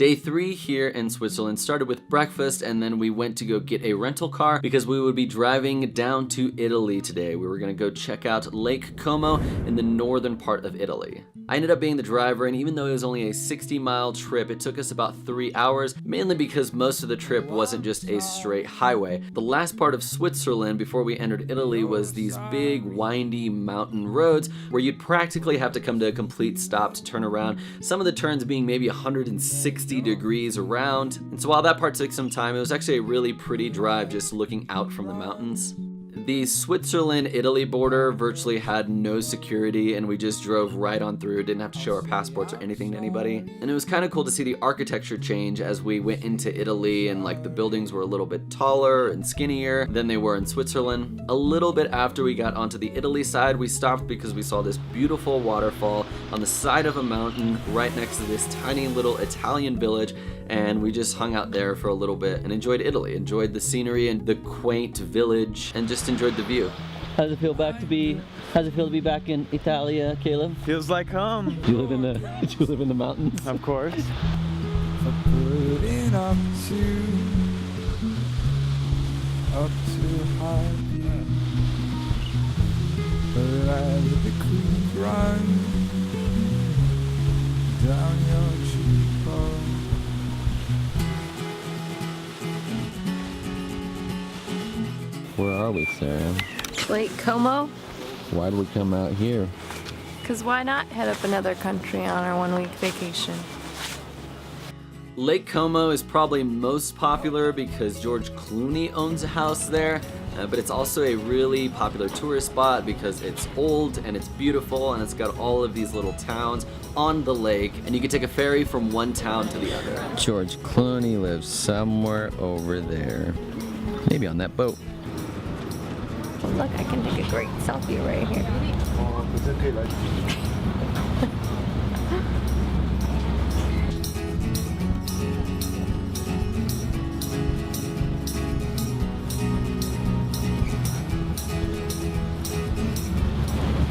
Day 3 here in Switzerland started with breakfast, and then we went to go get a rental car because we would be driving down to Italy today. We were gonna go check out Lake Como in the northern part of Italy. I ended up being the driver, and even though it was only a 60-mile trip, it took us about 3 hours, mainly because most of the trip wasn't just a straight highway. The last part of Switzerland before we entered Italy was these big, windy mountain roads where you'd practically have to come to a complete stop to turn around, some of the turns being maybe 160 degrees around. And so while that part took some time, it was actually a really pretty drive just looking out from the mountains. The Switzerland-Italy border virtually had no security, and we just drove right on through, didn't have to show our passports or anything to anybody. And it was kind of cool to see the architecture change as we went into Italy, and like the buildings were a little bit taller and skinnier than they were in Switzerland. A little bit after we got onto the Italy side, we stopped because we saw this beautiful waterfall on the side of a mountain right next to this tiny little Italian village, and we just hung out there for a little bit and enjoyed Italy, enjoyed the scenery and the quaint village, and just enjoyed the view. How's it feel to be back in Italia, Caleb? Feels like home. Do you live in the mountains? Of course. Putting up to high view, but as the creek runs down your cheekbone. Where are we, Sarah? Lake Como? Why did we come out here? Because why not head up another country on our 1-week vacation? Lake Como is probably most popular because George Clooney owns a house there, but it's also a really popular tourist spot because it's old and it's beautiful and it's got all of these little towns on the lake, and you can take a ferry from one town to the other. George Clooney lives somewhere over there. Maybe on that boat. Look, I can take a great selfie right here.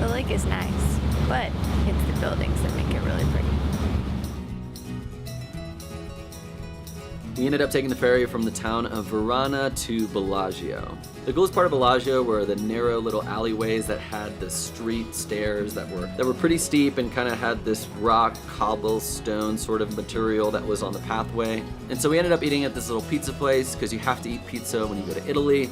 The lake is nice, but it's the buildings that make it really pretty. We ended up taking the ferry from the town of Verona to Bellagio. The coolest part of Bellagio were the narrow little alleyways that had the street stairs that were pretty steep and kind of had this rock cobblestone sort of material that was on the pathway. And so we ended up eating at this little pizza place because you have to eat pizza when you go to Italy.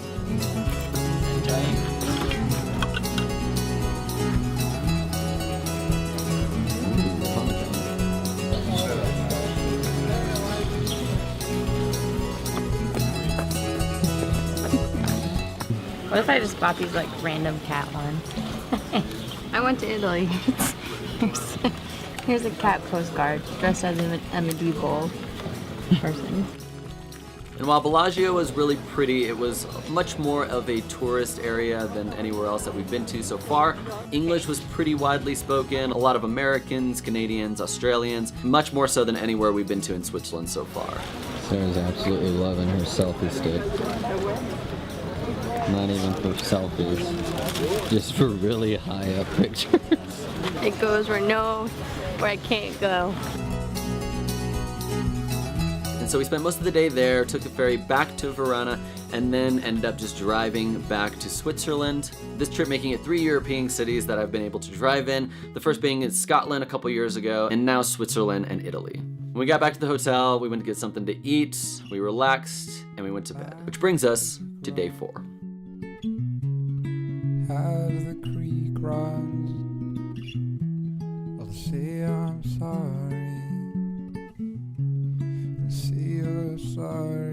What if I just bought these like random cat ones? I went to Italy. Here's a cat postcard dressed as a medieval person. And while Bellagio was really pretty, it was much more of a tourist area than anywhere else that we've been to so far. English was pretty widely spoken, a lot of Americans, Canadians, Australians, much more so than anywhere we've been to in Switzerland so far. Sarah's absolutely loving her selfie stick. Not even for selfies, just for really high up pictures. It goes where I can't go. And so we spent most of the day there, took the ferry back to Verona, and then ended up just driving back to Switzerland. This trip making it 3 European cities that I've been able to drive in, the first being in Scotland a couple years ago, and now Switzerland and Italy. When we got back to the hotel, we went to get something to eat, we relaxed, and we went to bed. Which brings us to day 4. As the creek runs, I'll say I'm sorry, and say you're sorry.